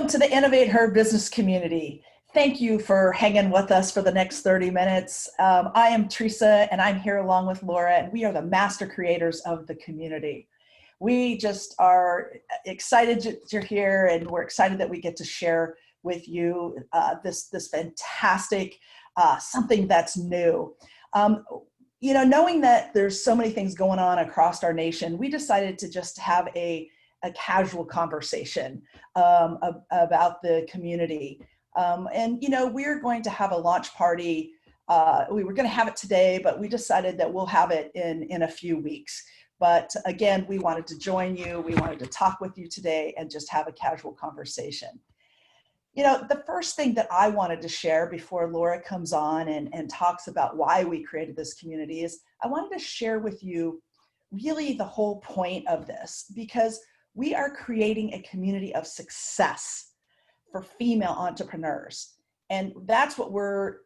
Welcome to the Innovate Her business community. Thank you for hanging with us for the next 30 minutes. I am Teresa and I'm here along with Laura, and we are the master creators of the community. We just are excited that you're here, and we're excited that we get to share with you this fantastic something that's new. Knowing that there's so many things going on across our nation, we decided to just have a casual conversation about the community. We're going to have a launch party. We were going to have it today, but we decided that we'll have it in a few weeks. But again, we wanted to join you. We wanted to talk with you today and just have a casual conversation. The first thing that I wanted to share before Laura comes on and talks about why we created this community is I wanted to share with you really the whole point of this, because we are creating a community of success for female entrepreneurs. And that's what we're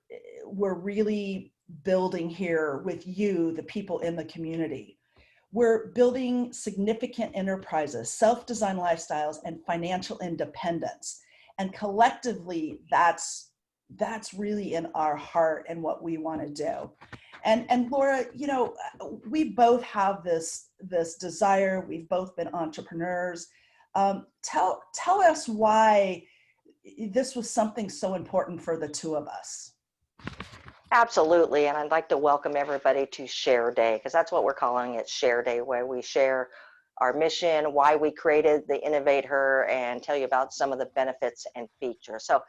really building here with you, the people in the community. We're building significant enterprises, self-designed lifestyles, and financial independence. And collectively, that's really in our heart and what we want to do. And Laura, we both have this desire. We've both been entrepreneurs. Tell us why this was something so important for the two of us. Absolutely, and I'd like to welcome everybody to Share Day, because that's what we're calling it, Share Day, where we share our mission, why we created the Innovator, and tell you about some of the benefits and features. So,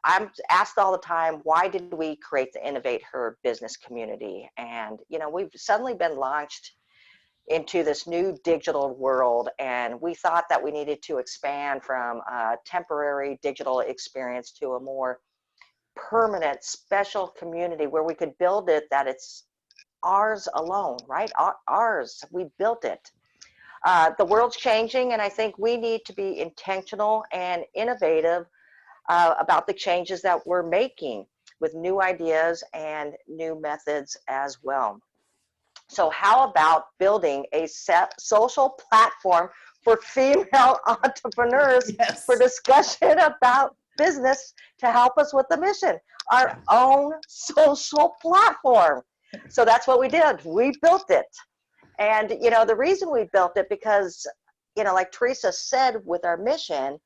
I'm asked all the time, why did we create the Innovate Her business community? And, we've suddenly been launched into this new digital world, and we thought that we needed to expand from a temporary digital experience to a more permanent, special community where we could build it that it's ours alone, right? Ours, we built it. The world's changing, and I think we need to be intentional and innovative about the changes that we're making with new ideas and new methods as well. So how about building a social platform for female entrepreneurs for discussion about business to help us with the mission, our own social platform. So that's what we did. We built it. And, the reason we built it because, like Teresa said, with our mission,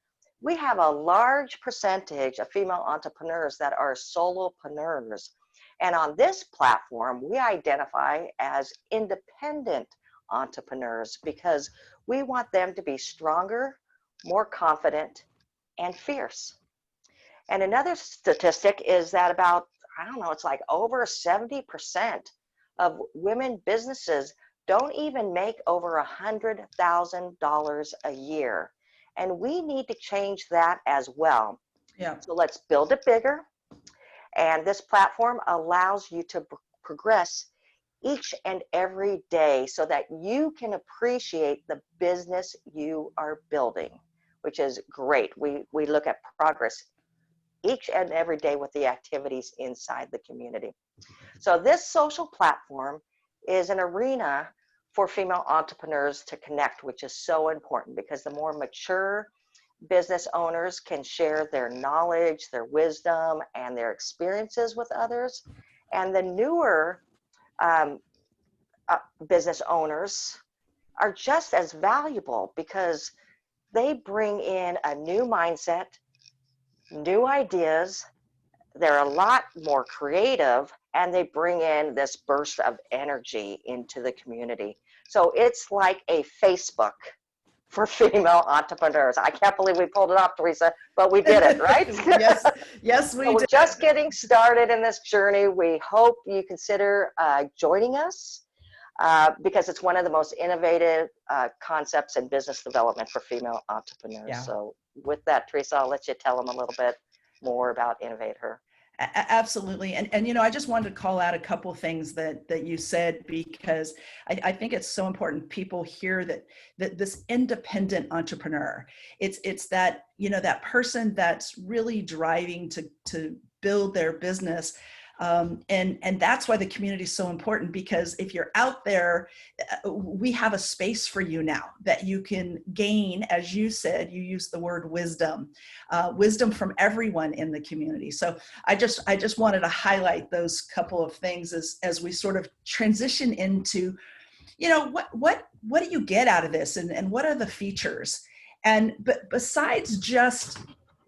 we have a large percentage of female entrepreneurs that are solopreneurs. And on this platform, we identify as independent entrepreneurs because we want them to be stronger, more confident, and fierce. And another statistic is that about, it's like over 70% of women businesses don't even make over $100,000 a year. And we need to change that as well. Yeah. So let's build it bigger. And this platform allows you to progress each and every day so that you can appreciate the business you are building, which is great. We look at progress each and every day with the activities inside the community. So this social platform is an arena for female entrepreneurs to connect, which is so important because the more mature business owners can share their knowledge, their wisdom, and their experiences with others. And the newer business owners are just as valuable because they bring in a new mindset, new ideas. They're a lot more creative, and they bring in this burst of energy into the community. So it's like a Facebook for female entrepreneurs. I can't believe we pulled it off, Teresa, but we did it, right? Yes, we so we're did. just getting started in this journey. We hope you consider joining us because it's one of the most innovative concepts in business development for female entrepreneurs. Yeah. So with that, Teresa, I'll let you tell them a little bit more about Innovator. Absolutely. And I just wanted to call out a couple of things that you said, because I think it's so important people hear that this independent entrepreneur, it's that, that person that's really driving to build their business And that's why the community is so important, because if you're out there, we have a space for you now that you can gain, as you said, you used the word wisdom, wisdom from everyone in the community. So I just wanted to highlight those couple of things as we sort of transition into, what do you get out of this, and what are the features? But besides just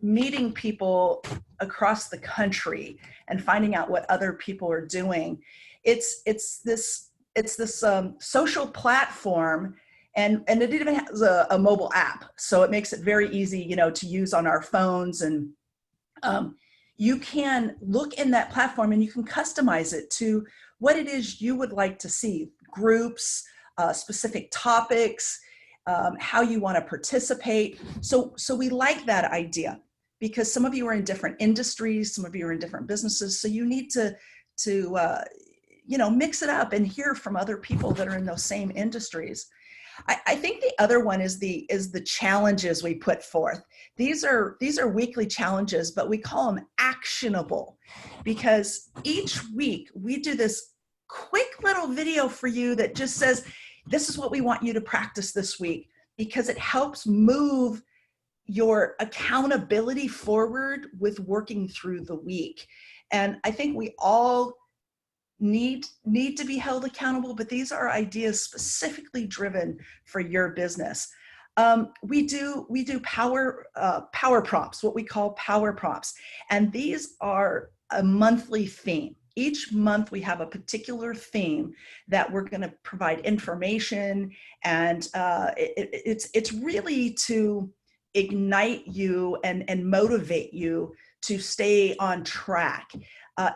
meeting people across the country and finding out what other people are doing, it's this social platform, and it even has a mobile app, so it makes it very easy, to use on our phones. And you can look in that platform and you can customize it to what it is you would like to see: groups, specific topics, how you want to participate. So we like that idea, because some of you are in different industries, some of you are in different businesses, so you need to mix it up and hear from other people that are in those same industries. I think the other one is the challenges we put forth. These are weekly challenges, but we call them actionable, because each week we do this quick little video for you that just says, this is what we want you to practice this week, because it helps move your accountability forward with working through the week. And I think we all need to be held accountable, but these are ideas specifically driven for your business. We do power prompts, what we call power prompts, and these are a monthly theme. Each month we have a particular theme that we're going to provide information, and it's really to ignite you and motivate you to stay on track.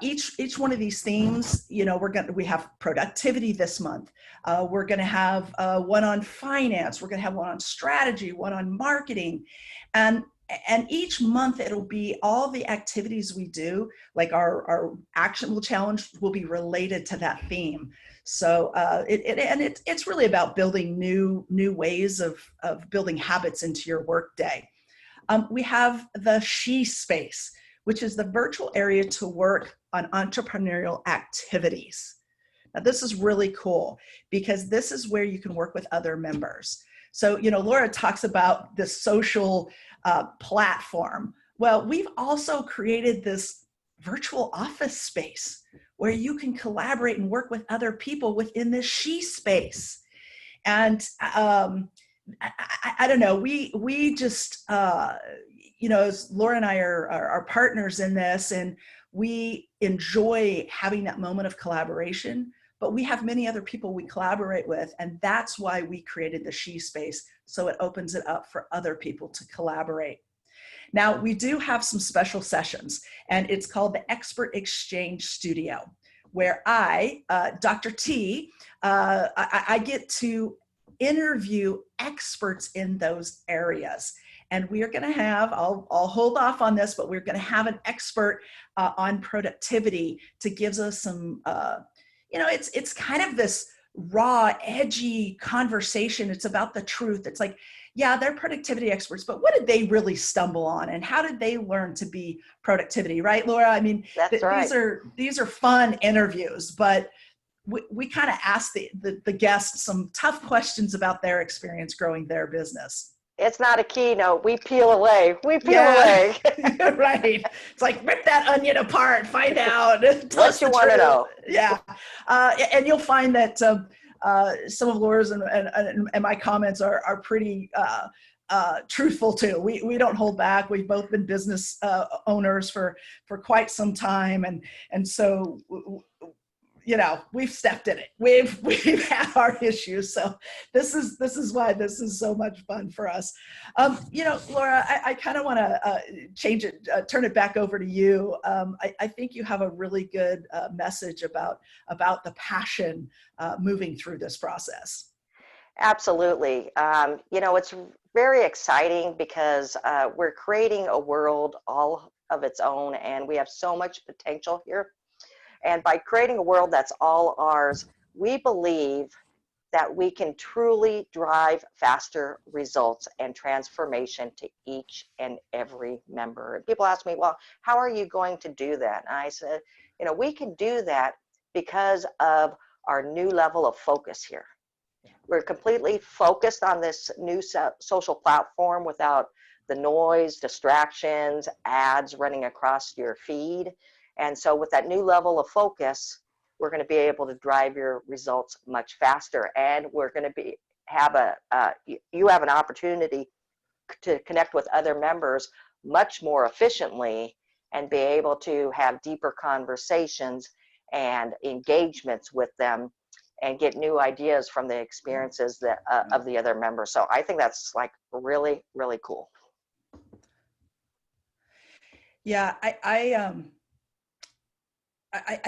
Each one of these themes, we have productivity this month. We're going to have one on finance. We're going to have one on strategy, one on marketing, and each month it'll be all the activities we do, like our actionable challenge will be related to that theme. So it's really about building new ways of building habits into your workday. We have the She Space, which is the virtual area to work on entrepreneurial activities. Now, this is really cool, because this is where you can work with other members. So, Laura talks about the social platform. Well, we've also created this virtual office space where you can collaborate and work with other people within this She Space. And I don't know, we just, as Laura and I are partners in this, and we enjoy having that moment of collaboration, but we have many other people we collaborate with, and that's why we created the She Space, so it opens it up for other people to collaborate. Now, we do have some special sessions, and it's called the Expert Exchange Studio, where I, Dr. T, I get to interview experts in those areas. And we are going to have, I'll hold off on this, but we're going to have an expert on productivity to give us some, it's kind of this raw, edgy conversation. It's about the truth. It's like, yeah, they're productivity experts, but what did they really stumble on, and how did they learn to be productivity, right, Laura? I mean, That's right. These are fun interviews, but we kind of ask the guests some tough questions about their experience growing their business. It's not a keynote. We peel away. Away. Right. It's like, rip that onion apart, find out what you want to know. Yeah. And you'll find that some of Laura's and my comments are pretty truthful too. We don't hold back. We've both been business owners for quite some time, and so we've stepped in it. We've had our issues. So this is why this is so much fun for us. Laura, I kind of want to change it, turn it back over to you. I think you have a really good message about the passion moving through this process. Absolutely. It's very exciting, because we're creating a world all of its own, and we have so much potential here. And by creating a world that's all ours, we believe that we can truly drive faster results and transformation to each and every member. And people ask me, well, how are you going to do that? And I said, we can do that because of our new level of focus here. We're completely focused on this new social platform without the noise, distractions, ads running across your feed. And so with that new level of focus, we're going to be able to drive your results much faster. And we're going to you have an opportunity to connect with other members much more efficiently and be able to have deeper conversations and engagements with them and get new ideas from the experiences of the other members. So I think that's like really, really cool. Yeah, I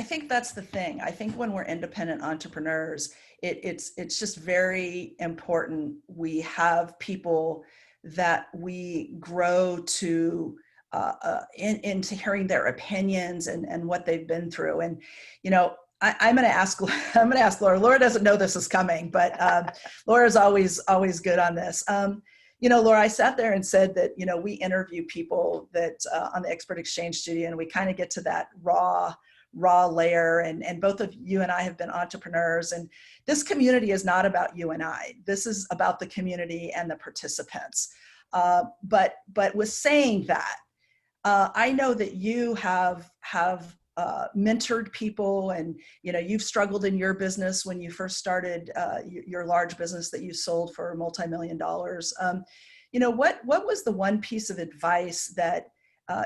think that's the thing. I think when we're independent entrepreneurs, it's just very important we have people that we grow to into hearing their opinions and what they've been through. And I'm going to ask Laura. Laura doesn't know this is coming, but Laura's always good on this. Laura, I sat there and said that we interview people that on the Expert Exchange Studio, and we kind of get to that raw layer, and both of you and I have been entrepreneurs, and this community is not about you and I. This is about the community and the participants. But with saying that, I know that you have mentored people, and you've struggled in your business when you first started your large business that you sold for multi-million dollars. What was the one piece of advice that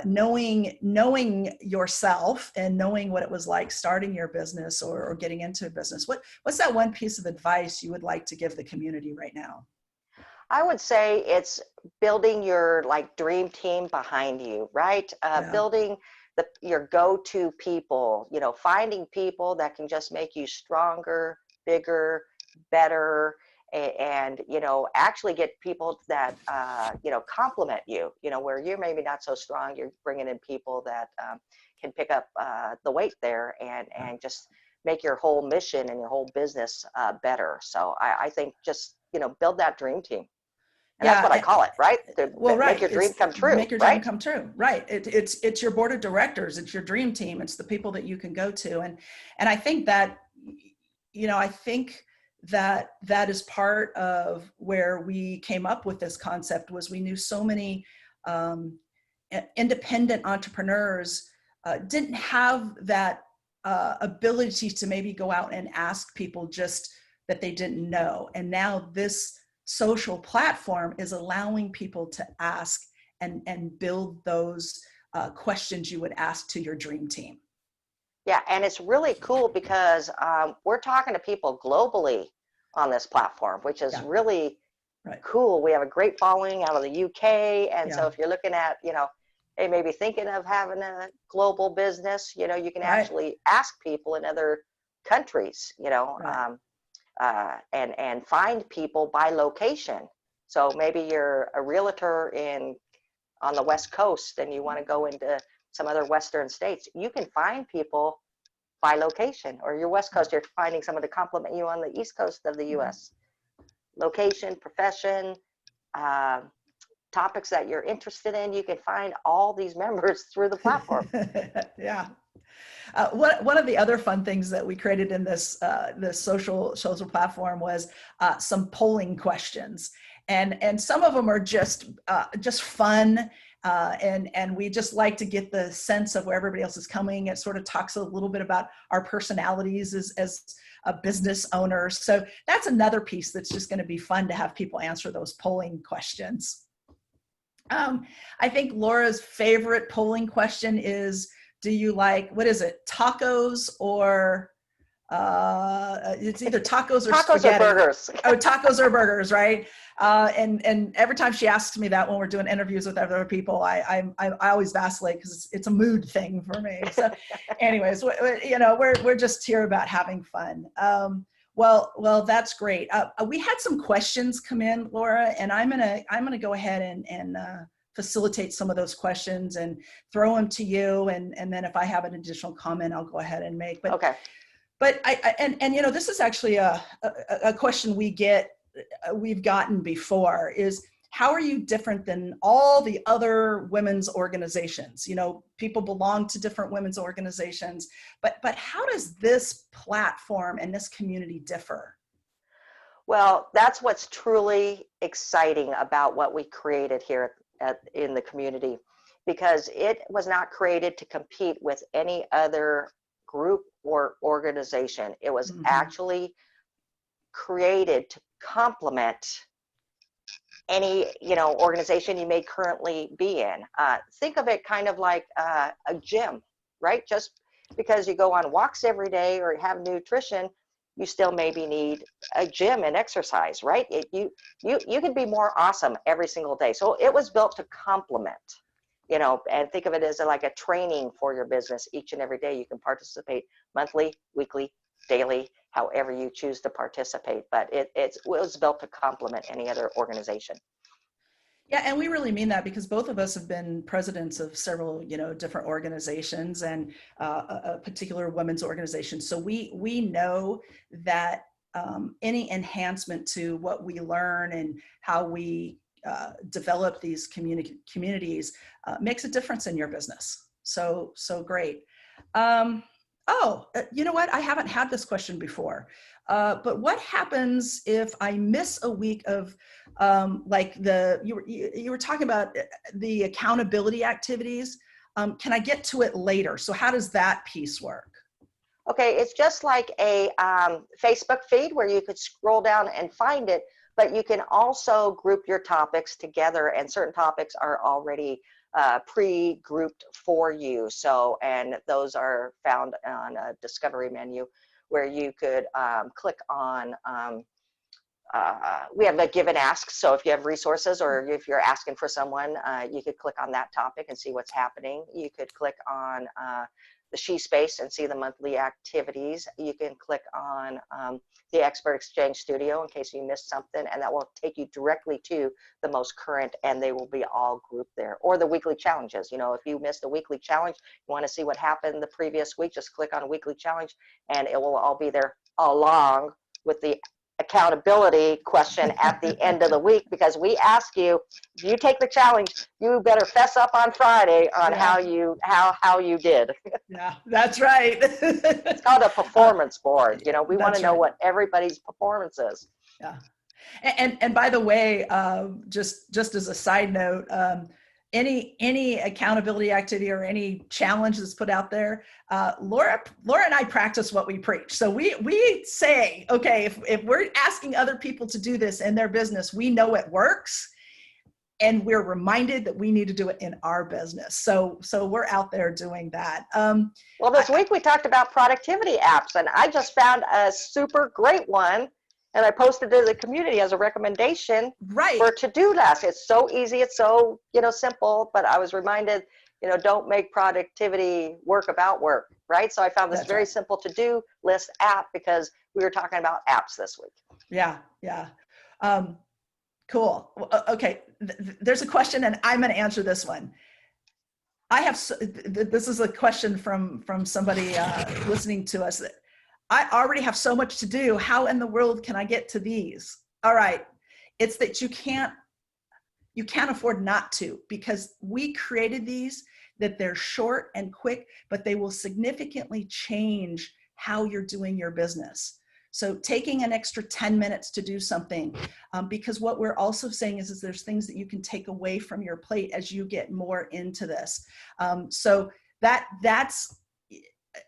knowing yourself and knowing what it was like starting your business or getting into a business, what's that one piece of advice you would like to give the community right now? I would say it's building your dream team behind you, right? Building your go-to people, finding people that can just make you stronger, bigger, better, and actually get people that complement you, where you're maybe not so strong. You're bringing in people that can pick up the weight there and just make your whole mission and your whole business better. So I think just build that dream team. And that's what I call it, right? Make your dream come true. Make your dream come true, right? It's your board of directors. It's your dream team. It's the people that you can go to, and I think that I think that is part of where we came up with this concept. Was we knew so many independent entrepreneurs didn't have that ability to maybe go out and ask people just that they didn't know, and now this social platform is allowing people to ask and build those questions you would ask to your dream team. Yeah, and it's really cool because we're talking to people globally on this platform, which is really cool. We have a great following out of the UK, and so if you're looking at, hey, maybe thinking of having a global business, you can actually ask people in other countries, and find people by location. So maybe you're a realtor on the West Coast and you want to go into some other Western states. You can find people by location, or your West Coast, you're finding someone to complement you on the East Coast of the US. Location, profession, topics that you're interested in, you can find all these members through the platform. Yeah. One of the other fun things that we created in this social platform was some polling questions, and some of them are just fun, and we just like to get the sense of where everybody else is coming. It sort of talks a little bit about our personalities as a business owner. So that's another piece that's just going to be fun to have people answer those polling questions. I think Laura's favorite polling question is, do you like, what is it, tacos or it's either tacos or spaghetti. Or burgers. Oh, tacos or burgers, right? And every time she asks me that when we're doing interviews with other people, I always vacillate because it's a mood thing for me. So anyways, we're just here about having fun. Well, that's great. We had some questions come in, Laura, and I'm gonna go ahead and facilitate some of those questions and throw them to you, and then if I have an additional comment, I'll go ahead and make. But okay. But this is actually a question we've gotten before, is how are you different than all the other women's organizations? You know, people belong to different women's organizations, but how does this platform and this community differ? Well, that's what's truly exciting about what we created here in the community, because it was not created to compete with any other group or organization. It was Mm-hmm. actually created to complement any organization you may currently be in. Think of it kind of like a gym, right? Just because you go on walks every day or have nutrition, you still maybe need a gym and exercise, right? You can be more awesome every single day. So it was built to complement, and think of it as like a training for your business. Each and every day you can participate monthly, weekly, daily, however you choose to participate. But it was built to complement any other organization. Yeah, and we really mean that because both of us have been presidents of several, different organizations and a particular women's organization. So we know that any enhancement to what we learn and how we develop these communities makes a difference in your business. So great. You know what? I haven't had this question before. But what happens if I miss a week of like you were talking about the accountability activities? Can I get to it later? So how does that piece work? Okay, it's just like a Facebook feed where you could scroll down and find it, but you can also group your topics together, and certain topics are already pre-grouped for you. So, and those are found on a discovery menu where you could click on, we have a give and ask. So if you have resources or if you're asking for someone, you could click on that topic and see what's happening. You could click on the She Space and see the monthly activities. You can click on the Expert Exchange Studio in case you missed something, and that will take you directly to the most current, and they will be all grouped there. Or the weekly challenges. If you missed a weekly challenge, you want to see what happened the previous week, just click on a weekly challenge, and it will all be there along with the accountability question at the end of the week, because we ask you, if you take the challenge, you better fess up on Friday on how you did. Yeah, that's right. It's called a performance board. We want to know right. what everybody's performance is. Yeah. And by the way, just as a side note, any accountability activity or any challenge that's put out there, Laura and I practice what we preach. So we say, okay, if we're asking other people to do this in their business, we know it works, and we're reminded that we need to do it in our business. So we're out there doing that. Well, this week we talked about productivity apps, and I just found a super great one. And I posted it to the community as a recommendation for a to-do list. It's so easy. It's so, simple. But I was reminded, don't make productivity work about work, right? So I found this very simple to-do list app because we were talking about apps this week. Yeah. Cool. Okay. There's a question, and I'm going to answer this one. This is a question from somebody listening to us. I already have so much to do. How in the world can I get to these? All right. It's that you can't afford not to, because we created these, that they're short and quick, but they will significantly change how you're doing your business. So taking an extra 10 minutes to do something, because what we're also saying is there's things that you can take away from your plate as you get more into this. So that's,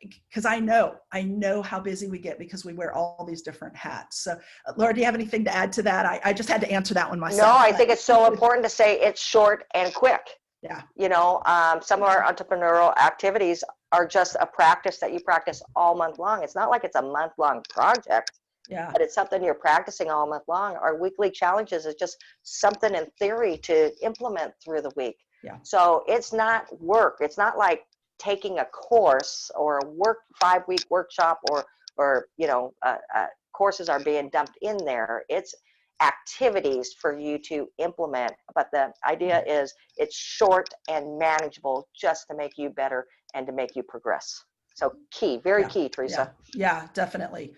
because I know how busy we get because we wear all these different hats. So Laura, do you have anything to add to that? I just had to answer that one myself. No, I think it's so important to say it's short and quick. Yeah. Some of our entrepreneurial activities are just a practice that you practice all month long. It's not like it's a month-long project. Yeah. But it's something you're practicing all month long. Our weekly challenges is just something in theory to implement through the week. Yeah. So it's not work. It's not like taking a course or a 5-week workshop or courses are being dumped in there. It's activities for you to implement, but the idea is it's short and manageable just to make you better and to make you progress. So very key, Teresa. Yeah, definitely.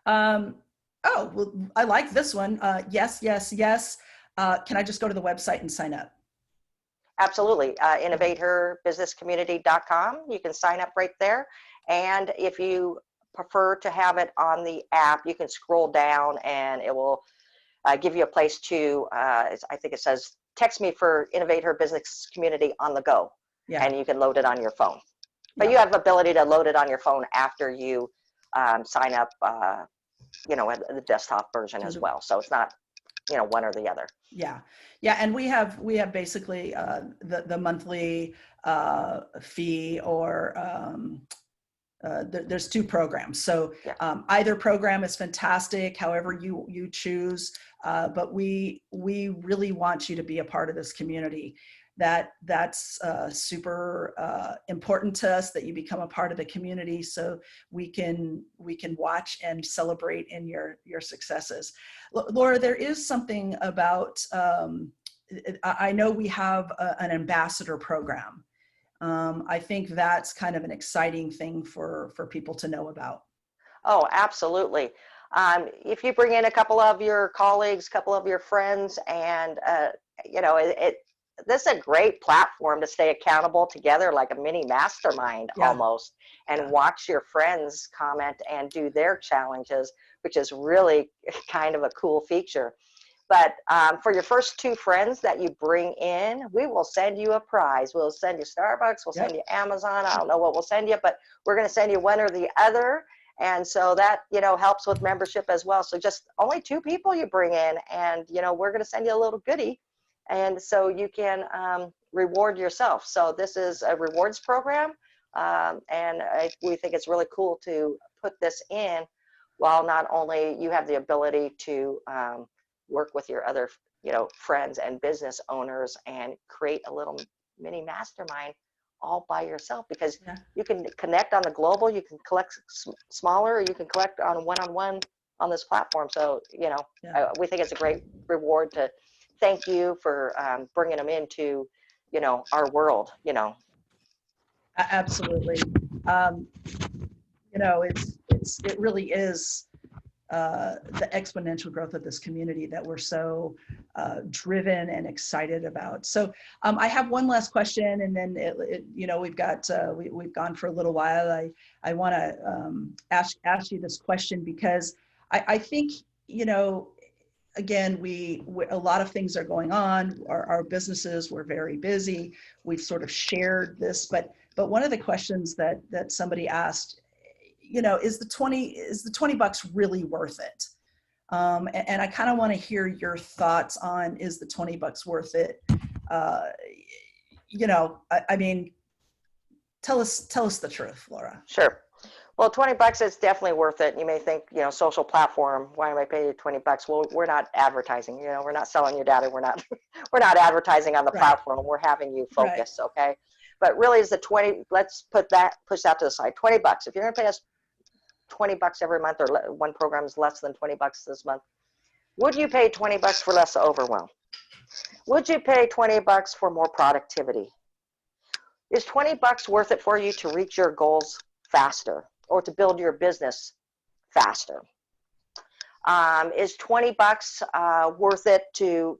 Well, I like this one. Yes. Can I just go to the website and sign up? Absolutely. Innovatorbusinesscommunity.com. You can sign up right there. And if you prefer to have it on the app, you can scroll down and it will give you a place to, I think it says, text me for Innovator Business Community on the go. Yeah. And you can load it on your phone. But Yeah. you have the ability to load it on your phone after you sign up, the desktop version as well. So it's not, one or the other. Yeah. Yeah. And we have basically the monthly fee, or there's two programs. So either program is fantastic, however you choose. But we really want you to be a part of this community. That's super important to us, that you become a part of the community, so we can watch and celebrate in your successes. Laura, there is something about, I know we have an ambassador program. I think that's kind of an exciting thing for people to know about. Oh, absolutely. If you bring in a couple of your colleagues, a couple of your friends, and this is a great platform to stay accountable together, like a mini mastermind almost, and watch your friends comment and do their challenges, which is really kind of a cool feature. But for your first 2 friends that you bring in, we will send you a prize. We'll send you Starbucks, we'll send you Amazon. I don't know what we'll send you, but we're going to send you one or the other. And so that, helps with membership as well. So just only 2 people you bring in, and, we're going to send you a little goodie. And so you can reward yourself. So this is a rewards program. And we think it's really cool to put this in, while not only you have the ability to work with your other, friends and business owners and create a little mini mastermind all by yourself, because you can connect on the global, you can collect smaller, or you can collect on one-on-one on this platform. So, we think it's a great reward to thank you for bringing them into, our world, Absolutely. It really is the exponential growth of this community that we're so driven and excited about. So I have one last question, and then we've got we've gone for a little while. I want to ask you this question, because I think again, we a lot of things are going on. Our businesses, we're very busy. We've sort of shared this, but one of the questions that somebody asked, is the $20 really worth it? And I kind of want to hear your thoughts on, is the $20 worth it? I mean, tell us the truth, Laura. Sure. Well, $20 is definitely worth it. You may think, social platform, why am I paying you $20? Well, we're not advertising, we're not selling your data. We're not advertising on the platform. We're having you focus. Okay. But really is the 20, let's push that to the side. $20. If you're going to pay us $20 every month, or one program is less than $20 this month, would you pay $20 for less overwhelm? Would you pay $20 for more productivity? Is $20 worth it for you to reach your goals faster, or to build your business faster? Is $20 worth it to,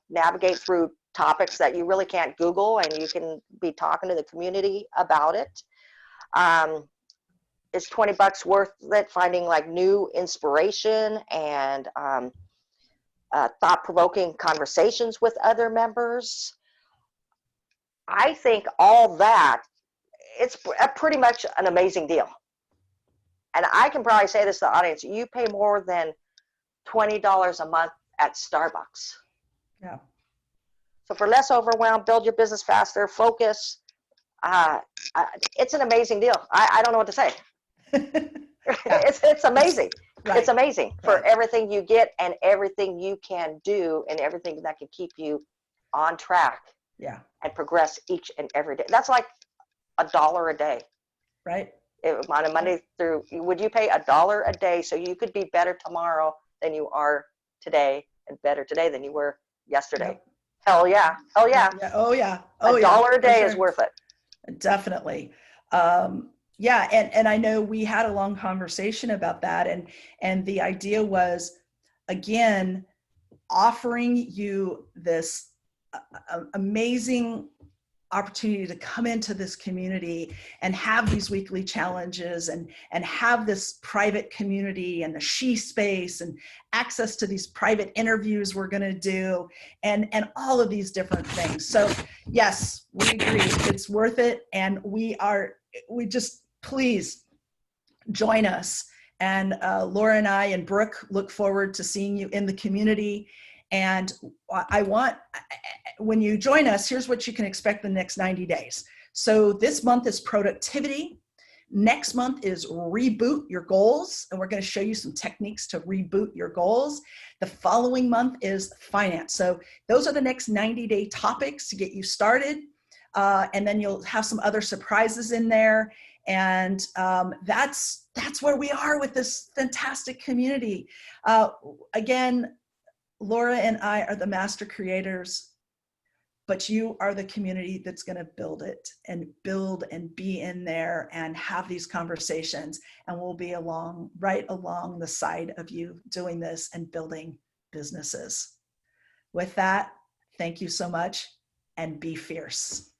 navigate through topics that you really can't Google, and you can be talking to the community about it? Is $20 worth it finding like new inspiration and thought-provoking conversations with other members? I think all that, it's pretty much an amazing deal. And I can probably say this to the audience: you pay more than $20 a month at Starbucks. Yeah. So for less overwhelm, build your business faster, focus. It's an amazing deal. I don't know what to say. It's amazing. Right. It's amazing for everything you get, and everything you can do, and everything that can keep you on track. Yeah. And progress each and every day. That's like $1 a day. Right. On a Monday through, would you pay $1 a day so you could be better tomorrow than you are today, and better today than you were yesterday? Yep. Hell yeah. Hell yeah. Oh yeah. $1 a day is worth it. Definitely. Yeah. And I know we had a long conversation about that. And the idea was, again, offering you this amazing opportunity to come into this community and have these weekly challenges and have this private community and the she space and access to these private interviews we're going to do and all of these different things. So yes, we agree, it's worth it. And we just, please join us. And Laura and I and Brooke look forward to seeing you in the community. And when you join us, here's what you can expect the next 90 days. So this month is productivity. Next month is reboot your goals. And we're going to show you some techniques to reboot your goals. The following month is finance. So those are the next 90-day topics to get you started. And then you'll have some other surprises in there. And that's where we are with this fantastic community. Again, Laura and I are the master creators, but you are the community that's going to build it and build and be in there and have these conversations. And we'll be right along the side of you doing this and building businesses. With that, thank you so much and be fierce.